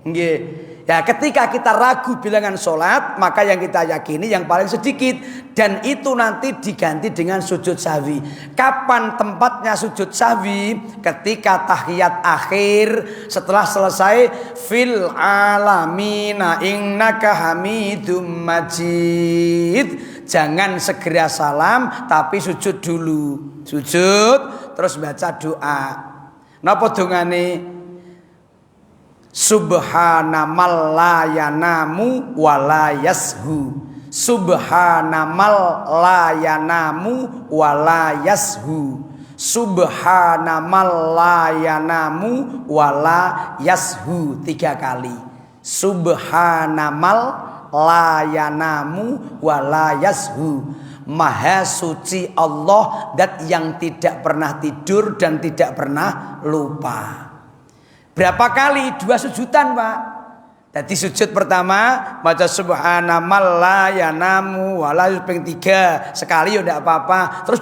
Nggih. Ya, ketika kita ragu bilangan sholat, maka yang kita yakini yang paling sedikit, dan itu nanti diganti dengan sujud sahwi. Kapan tempatnya sujud sahwi? Ketika tahiyat akhir, setelah selesai fil alamina innaka hamidum majid. Jangan segera salam, tapi sujud dulu. Sujud terus baca doa. Napa dongane? Subhanamal la yanamu wala yashu. Subhanamal la yanamu wala yashu. Subhanamal la yanamu wala yashu 3 kali. Subhanamal la yanamu wala yashu. Maha suci Allah, dat yang tidak pernah tidur dan tidak pernah lupa. Berapa kali? 2 sujudan, Pak. Jadi sujud pertama baca subhanamal la yanamu wala ping 3 sekali ya ndak apa-apa. Terus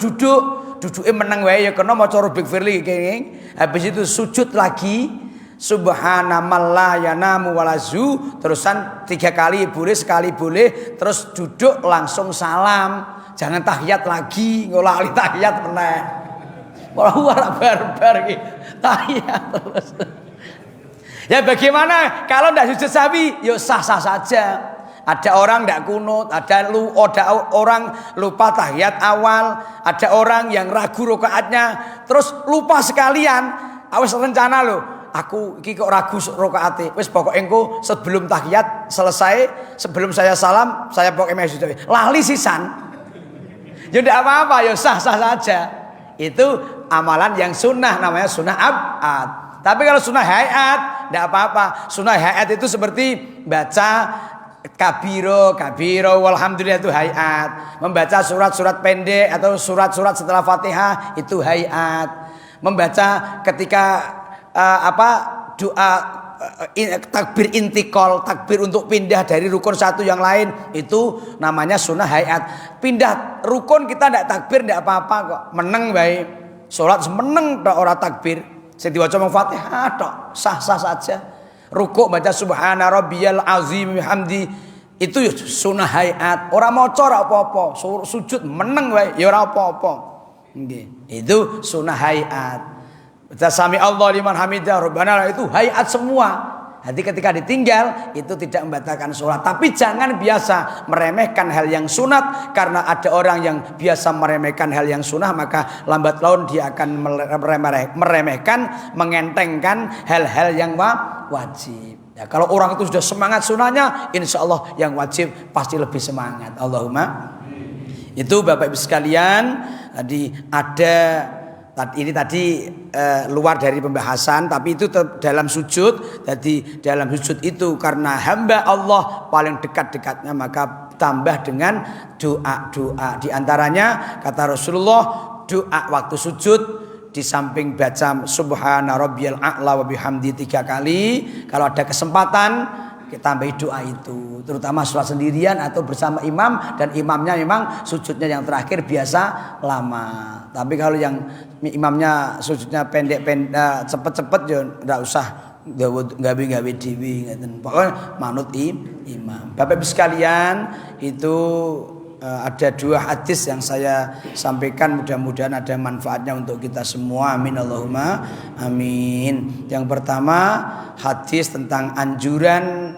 duduke meneng wae ya kena maca Rabbik firli kenging. Habis itu sujud lagi subhanamal la yanamu wala zu, terusan 3 kali boleh, sekali boleh, terus duduk langsung salam. Jangan tahiyat lagi, ngolali tahiyat meneh. Ora barbar iki. Tahiyat terus. Ya bagaimana kalau tidak sujud sahwi? Ya sah-sah saja. Ada orang tidak kunut, ada orang lupa tahiyat awal, ada orang yang ragu rakaatnya, terus lupa sekalian. Awes rencana loh, aku iki kok ragu rakaate. Wis pokoke engko sebelum tahiyat selesai, sebelum saya salam, saya pokoke mesti sujud. Lali sisan. Ya tidak apa-apa, ya sah-sah saja. Itu amalan yang sunnah, namanya sunnah ab'ad. Tapi kalau sunnah hayat, tidak apa-apa. Sunnah hayat itu seperti baca kabiro walhamdulillah, itu hayat. Membaca surat-surat pendek atau surat-surat setelah Fatihah, itu hayat. Membaca ketika doa takbir intikal, takbir untuk pindah dari rukun satu yang lain, itu namanya sunnah hayat. Pindah rukun kita tidak takbir, tidak apa-apa kok. Meneng baik. Sholat meneng tak ora takbir. Sing diwaca Fatihah tok, sah-sah saja. Rukuk baca subhana rabbiyal azim bihamdi, itu sunnah hayat. Ora maca ora apa-apa, sujud meneng wae ya ora apa-apa. Nggih, itu sunnah hayat. Sami Allah liman hamidah, Rabbana itu hayat semua. Jadi ketika ditinggal itu tidak membatalkan sholat. Tapi jangan biasa meremehkan hal yang sunat. Karena ada orang yang biasa meremehkan hal yang sunnah, maka lambat laun dia akan meremehkan, mengentengkan hal-hal yang wajib. Ya, kalau orang itu sudah semangat sunnahnya, insya Allah yang wajib pasti lebih semangat. Allahumma. Itu Bapak Ibu sekalian, tadi ada. Ini tadi luar dari pembahasan, tapi itu dalam sujud. Jadi dalam sujud itu karena hamba Allah paling dekat-dekatnya, maka tambah dengan doa-doa. Di antaranya kata Rasulullah, doa waktu sujud di samping baca subhana rabbiyal a'la wa bihamdi 3 kali. Kalau ada kesempatan kita tambahi doa itu, terutama sholat sendirian atau bersama imam, dan imamnya memang sujudnya yang terakhir biasa lama. Tapi kalau yang imamnya sujudnya pendek-pendek, cepet-cepet ya nggak usah gawe-gawe dewi, pokoknya manut imam. Bapak Ibu sekalian, itu ada 2 hadis yang saya sampaikan, mudah-mudahan ada manfaatnya untuk kita semua. Amin Allahumma amin. Yang pertama hadis tentang anjuran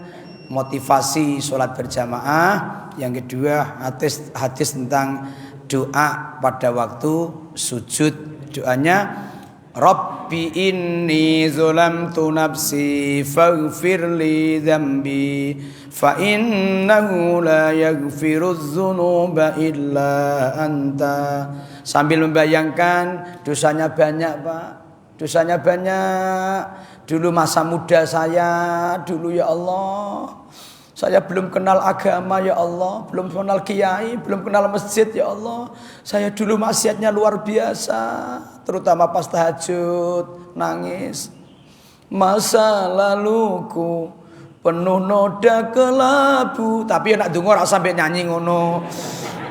motivasi sholat berjamaah. Yang kedua hadis tentang doa pada waktu sujud. Doanya, Rabbi inni zulamtu nafsi faghfir li dzambi fa innahu la yaghfirudz dzunuba illa anta. Sambil membayangkan dosanya banyak, Pak. Dosanya banyak. Dulu masa muda saya, dulu ya Allah, saya belum kenal agama ya Allah, belum kenal kiai, belum kenal masjid ya Allah. Saya dulu maksiatnya luar biasa, terutama pas tahajud, nangis. Masa laluku penuh noda kelabu. Tapi anak donga ora sampe nyanyi ngono.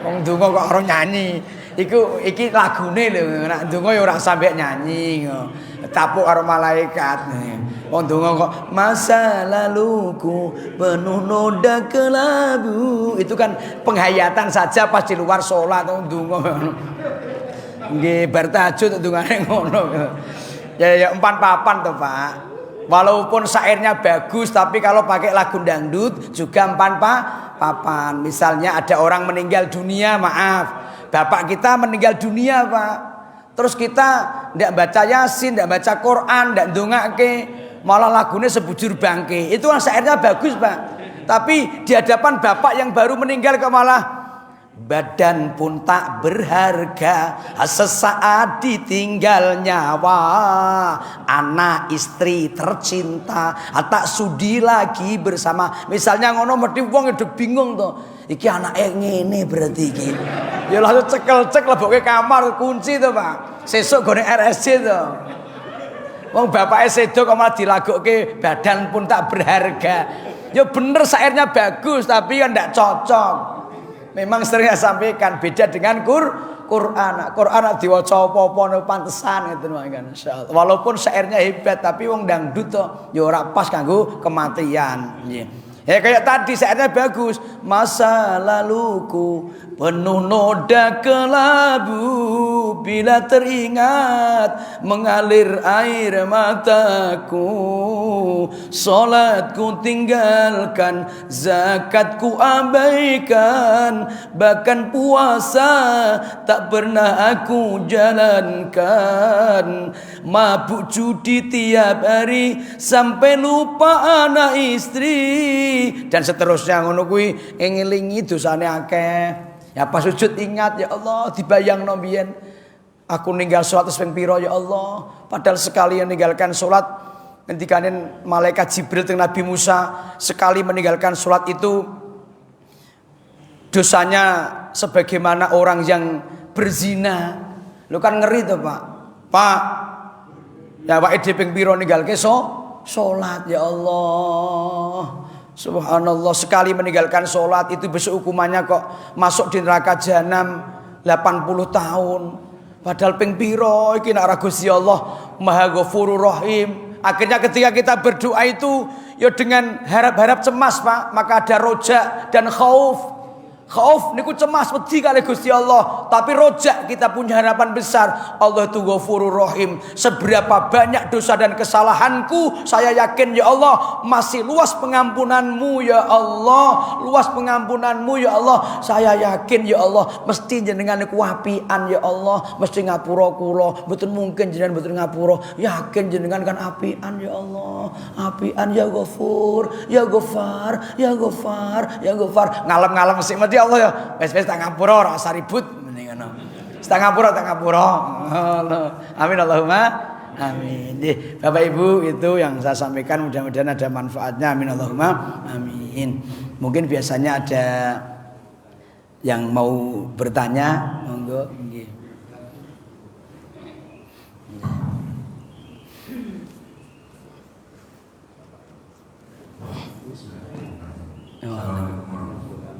Wong donga kok ora nyanyi. Iki lagune lho, anak donga ya ora sampe nyanyi. Tapuk karo malaikat. Wong donga kok masa laluku penuh noda kelabu. Itu kan penghayatan saja pas di luar sholat donga. Nggih bar tahajud dongane ngono. Ya 4 papan toh, Pak. Walaupun syairnya bagus, tapi kalau pakai lagu dangdut juga 4 papan. Misalnya ada orang meninggal dunia, maaf, bapak kita meninggal dunia, Pak. Terus kita ndak baca Yasin, ndak baca Quran, ndak ndongake, malah lagunya sebujur bangke. Itu kan syairnya bagus, Pak. Tapi di hadapan bapak yang baru meninggal kok malah badan pun tak berharga, sesaat ditinggal nyawa, anak istri tercinta tak sudi lagi bersama. Misalnya ngono mesti wong udah bingung tuh, iki anake ngene berarti iki. Ya langsung cekel-cek leboke kamar kunci tuh, Pak. Sesuk gone RSC tuh. Wong bapake sedo kok malah dilagokke badan pun tak berharga. Ya bener syairnya bagus tapi kan ndak cocok. Memang sering saya sampaikan beda dengan Quran diwaca apa-apa pantesan gitu kan, insyaallah. Walaupun syairnya hebat tapi wong dangdut to ya ora pas kanggo kematian. Ya kayak tadi syairnya bagus, masa laluku penuh noda kelabu, bila teringat mengalir air mataku, salatku tinggalkan, zakatku abaikan, bahkan puasa tak pernah aku jalankan, mabuk judi tiap hari sampai lupa anak istri, dan seterusnya ngono kuwi ngelingi dosane akeh. Ya pas sujud ingat ya Allah, dibayangno mbiyen aku ninggal salat ping pira ya Allah, padahal sekali meninggalkan salat ngendikanen malaikat Jibril teng Nabi Musa, sekali meninggalkan salat itu dosanya sebagaimana orang yang berzina. Lu kan ngeri tuh, Pak. Pak, ya Pak Ede ping pira ninggalke salat ya Allah. Subhanallah, sekali meninggalkan sholat itu besok hukumannya kok masuk di neraka jahanam 80 tahun. Padahal ping piro iki nek Gusti Allah Maha Ghafurur Rahim. Akhirnya ketika kita berdoa itu ya dengan harap-harap cemas, Pak, maka ada roja dan khauf. Khauf niku cemas wedi kali Gusti Allah, tapi rojak kita punya harapan besar. Allah itu Ghafurur Rahim. Seberapa banyak dosa dan kesalahanku, saya yakin ya Allah masih luas pengampunanmu ya Allah, luas pengampunanmu ya Allah. Saya yakin ya Allah mesti jenengan niku apian ya Allah, mesti ngapura kula, mboten mungkin jenengan mboten ngapura. Yakin jenengan kan apian ya Allah, apian ya Ghafur, ya Ghafar, ya Ghafar, ya Ghafar. Ngalem-ngalem sik ya Allah ya, wes tak ngapura ora usah ribut mending ngono. Tak ngapura. Amin Allahumma amin. Bapak Ibu, itu yang saya sampaikan, mudah-mudahan ada manfaatnya. Amin Allahumma amin. Mungkin biasanya ada yang mau bertanya, monggo nggih.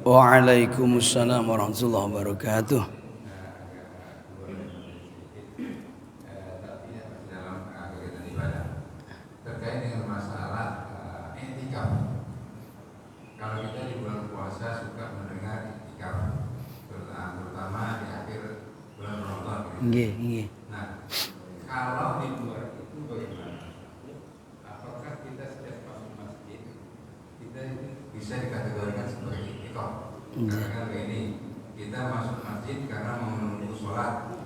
Waalaikumsalam warahmatullahi wabarakatuh. Terkait dengan masalah etikaf. Kalau kita di bulan puasa suka mendengar etikaf, terutama di akhir bulan Ramadan. Nggih. Nah, kalau di luar itu bagaimana? Apakah kita setiap masuk masjid kita bisa dikategorikan sebagai etikaf? Karena begini, kita masuk masjid karena mau menunggu sholat,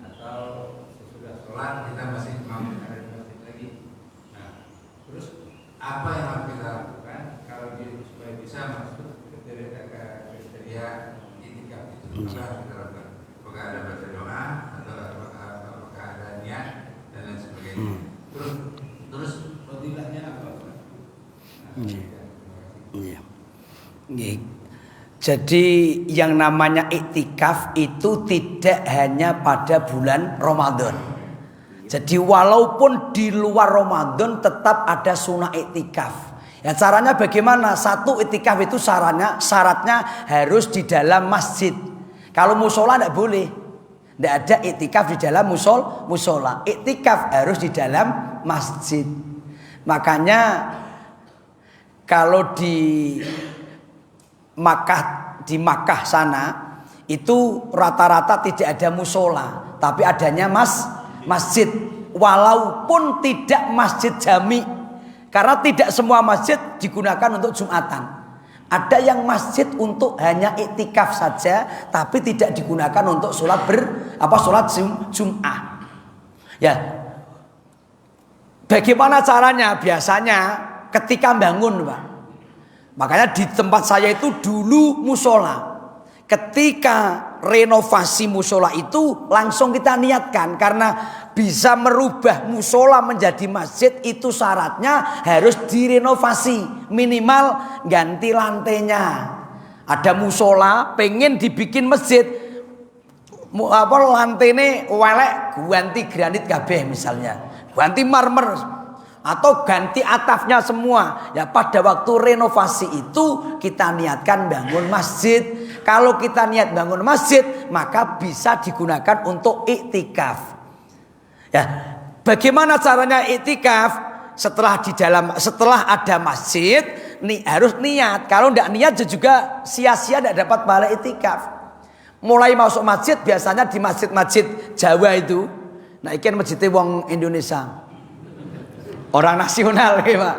atau sesudah sholat kita masih mau ada di masjid lagi. Nah, terus apa yang harus kita lakukan kalau supaya bisa masuk kriteria itikaf itu? Apa harus kita lakukan? Apakah ada baca doa atau apakah ada niat dan lain sebagainya? Terus fadilahnya apa? Jadi yang namanya iktikaf itu tidak hanya pada bulan Ramadan. Jadi walaupun di luar Ramadan tetap ada sunnah iktikaf. Ya caranya bagaimana? Satu, iktikaf itu syaratnya harus di dalam masjid. Kalau musola tidak boleh. Tidak ada iktikaf di dalam musola. Iktikaf harus di dalam masjid. Makanya kalau di Makkah sana itu rata-rata tidak ada musola, tapi adanya masjid. Walaupun tidak masjid jami, karena tidak semua masjid digunakan untuk Jumatan. Ada yang masjid untuk hanya iktikaf saja, tapi tidak digunakan untuk sholat Jum'ah. Ya, bagaimana caranya? Biasanya ketika bangun, Pak. Makanya di tempat saya itu dulu musola. Ketika renovasi musola itu langsung kita niatkan, karena bisa merubah musola menjadi masjid itu syaratnya harus direnovasi, minimal ganti lantainya. Ada musola pengen dibikin masjid, lantainya welek ganti granit kabeh misalnya, ganti marmer atau ganti atapnya semua. Ya pada waktu renovasi itu kita niatkan bangun masjid. Kalau kita niat bangun masjid, maka bisa digunakan untuk iktikaf. Ya, bagaimana caranya iktikaf? Setelah ada masjid, harus niat. Kalau tidak niat juga sia-sia, tidak dapat pahala iktikaf. Mulai masuk masjid biasanya di masjid-masjid Jawa itu. Nah, ikan masjidnya wong Indonesia. Orang nasional ya Pak.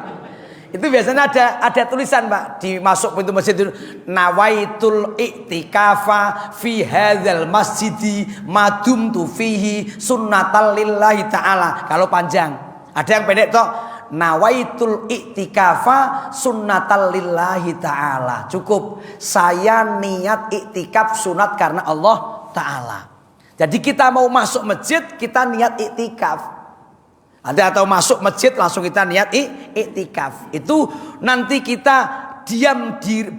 Itu biasanya ada tulisan Pak di masuk pintu masjid itu, nawaitul iktikafa fi hadzal masjidi madumtu fihi sunnatal lillahi ta'ala. Kalau panjang, ada yang pendek toh, nawaitul iktikafa sunnatal lillahi ta'ala. Cukup, saya niat iktikaf sunat karena Allah Ta'ala. Jadi kita mau masuk masjid, kita niat iktikaf. Atau masuk masjid langsung kita niat iktikaf. Itu nanti kita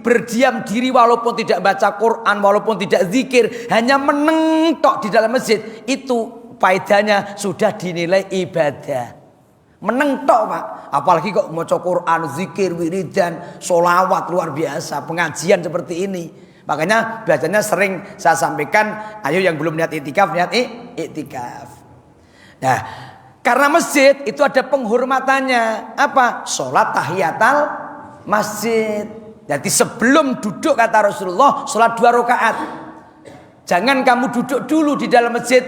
berdiam diri walaupun tidak baca Quran, walaupun tidak zikir, hanya menengtok di dalam masjid, itu faedahnya sudah dinilai ibadah. Menengtok Pak, apalagi kok maca Quran, zikir, wiridan, sholawat luar biasa, pengajian seperti ini. Makanya biasanya sering saya sampaikan, ayo yang belum niat iktikaf, niat iktikaf. Nah, karena masjid itu ada penghormatannya. Apa? Sholat tahiyatul masjid. Jadi sebelum duduk kata Rasulullah, sholat 2 rakaat. Jangan kamu duduk dulu di dalam masjid.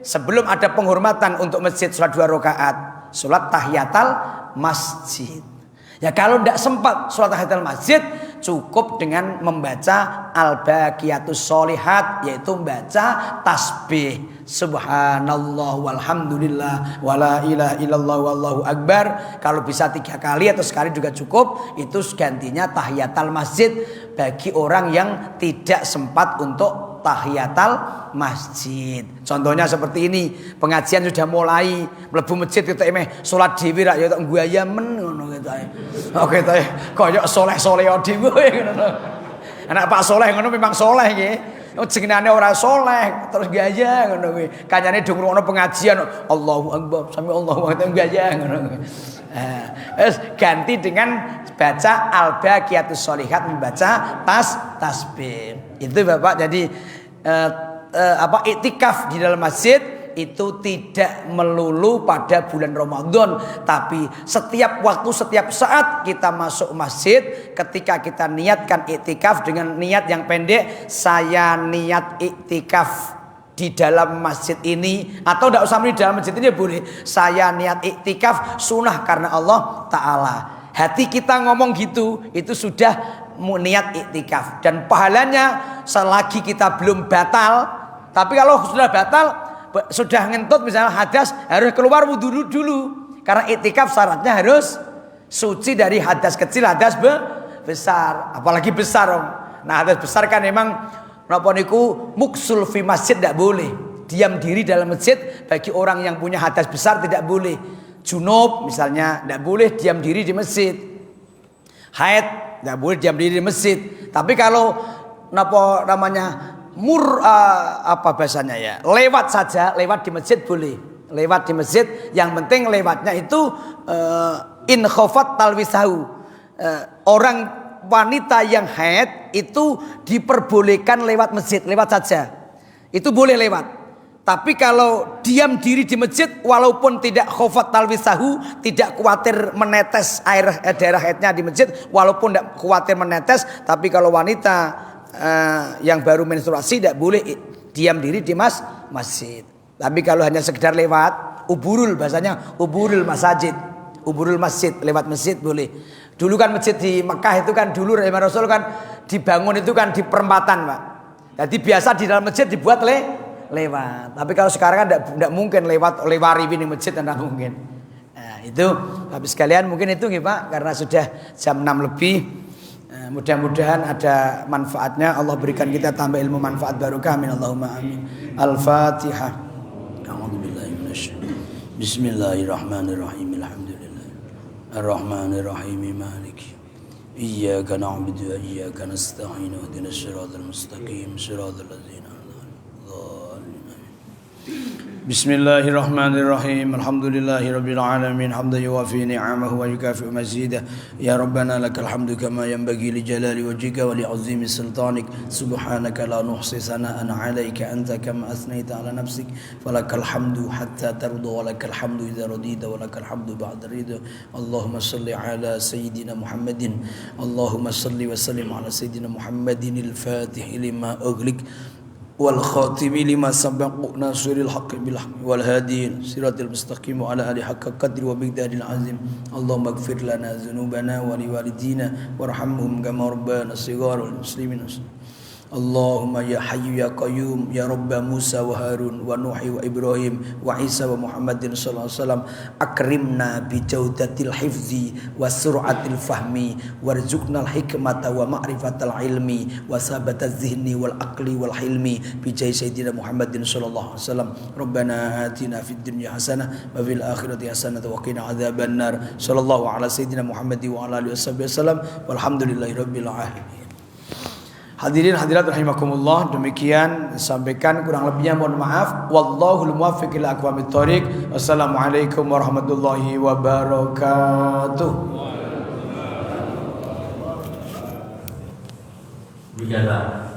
Sebelum ada penghormatan untuk masjid, sholat 2 rakaat. Sholat tahiyatul masjid. Ya kalau tidak sempat sholat tahiyatul masjid, cukup dengan membaca al-baqiyatus sholihat, yaitu membaca tasbih subhanallah walhamdulillah wala ilaha illallah wallahu akbar. Kalau bisa 3 kali atau sekali juga cukup. Itu gantinya tahiyatul masjid bagi orang yang tidak sempat untuk tahiyatul masjid. Contohnya seperti ini, pengajian sudah mulai, mlebu masjid kita salat dhewe ra ya tok guayamen ngono ketoke. Oke to koyo soleh-soleh dhewe ngono. Anak Pak Soleh ngono memang soleh nggih. Jenengane ora soleh terus gaya ngono kuwi. Kancane do ngrungokno pengajian Allahu Akbar, sami Allahu Akbar gaya ngono. Ganti dengan baca al-baqiyatus sholihat, membaca tasbih. Itu Bapak. Jadi iktikaf di dalam masjid itu tidak melulu pada bulan Ramadan, tapi setiap waktu, setiap saat kita masuk masjid, ketika kita niatkan iktikaf dengan niat yang pendek, saya niat iktikaf di dalam masjid ini, atau tidak usah di dalam masjid ini boleh, saya niat iktikaf sunnah karena Allah Ta'ala. Hati kita ngomong gitu, itu sudah niat iktikaf, dan pahalanya selagi kita belum batal. Tapi kalau sudah batal, sudah ngentut misalnya hadas, harus keluar wudu dulu, karena iktikaf syaratnya harus suci dari hadas kecil, hadas besar, apalagi besar om. Nah hadas besar kan memang napa niku muksul fi masjid, tidak boleh diam diri dalam masjid. Bagi orang yang punya hadas besar tidak boleh. Junub misalnya tidak boleh diam diri di masjid. Haid tidak boleh diam diri di masjid. Tapi kalau napa namanya apa bahasanya ya, lewat saja, lewat di masjid boleh, lewat di masjid. Yang penting lewatnya itu in khofat talwisahu, orang wanita yang haid itu diperbolehkan lewat masjid, lewat saja, itu boleh lewat. Tapi kalau diam diri di masjid, walaupun tidak khofat talwisahu, tidak khawatir menetes air daerah haidnya di masjid, walaupun tidak khawatir menetes, tapi kalau wanita yang baru menstruasi tidak boleh diam diri di masjid. Tapi kalau hanya sekedar lewat, uburul bahasanya, uburul masajid, uburul masjid, lewat masjid boleh. Dulu kan masjid di Mekah itu kan dulu Rasul kan dibangun itu kan di perempatan Pak. Jadi biasa di dalam masjid dibuat lewat. Tapi kalau sekarang kan tidak mungkin lewat riwi di masjid, tidak mungkin. Nah itu habis sekalian mungkin itu nih Pak, karena sudah jam 6 lebih. Mudah-mudahan ada manfaatnya. Allah berikan kita tambah ilmu manfaat barokah. Amin Allahumma amin. Al-Fatihah. A'udzubillahi minasyaitonir. Bismillahirrahmanirrahim. Alhamdulillah. Ar-Rahmanirrahim. Maliki. Iyyaka na'budu wa iyyaka nasta'in. Ihdinas siratal mustaqim. Siratal ladzina an'amta 'alaihim. Bismillahirrahmanirrahim. Alhamdulillahirabbil alamin. Hamdan yuwafi ni'amahu wa yukafi'u mazidah. Ya Rabbana lakal hamdu kama yanbaghi li jalali wajhika wa li 'azimi sultanik. Subhanaka la nuhsi sana'an 'alaika anta kama asnaita 'ala nafsik. Falakal hamdu hatta tarda wa lakal hamdu idza radita wa lakal hamdu ba'da ridha. Allahumma shalli 'ala sayyidina Muhammadin. Allahumma shalli wa sallim 'ala sayyidina Muhammadin al-Fatih lima ughliq wal khatimi lima sabaq nasiril haqqi bil haqqi wal hadi siratal mustaqim wa ala alihi haqqa qadri wa miqdaril azim. Allahumma ighfir lana dzunubana wa liwalidina warhamhum kama rabbana shighara wal muslimin. Allahumma ya hayyu ya qayyum ya rabba Musa wa Harun wa Nuhi wa Ibrahim wa Isa wa Muhammadin sallallahu alaihi wasallam, akrimna bi jaudatil hifzi wa sur'atil fahmi warzuqnal hikmata wa ma'rifatal ilmi wa sabataz zihni wal aqli wal hilmi bi jahi sayyidina Muhammadin sallallahu alaihi wasallam. Rabbana atina fid dunya hasanah wa fil akhirati hasanah wa qina adzabannar. Sallallahu ala sayyidina Muhammadi wa ala alihi wasallam walhamdulillahi rabbil alamin. Hadirin hadirat rahimakumullah, demikian sampaikan, kurang lebihnya mohon maaf. Wallahul muwaffiq ila aqwamit thoriq. Wassalamualaikum warahmatullahi wabarakatuh. Bicara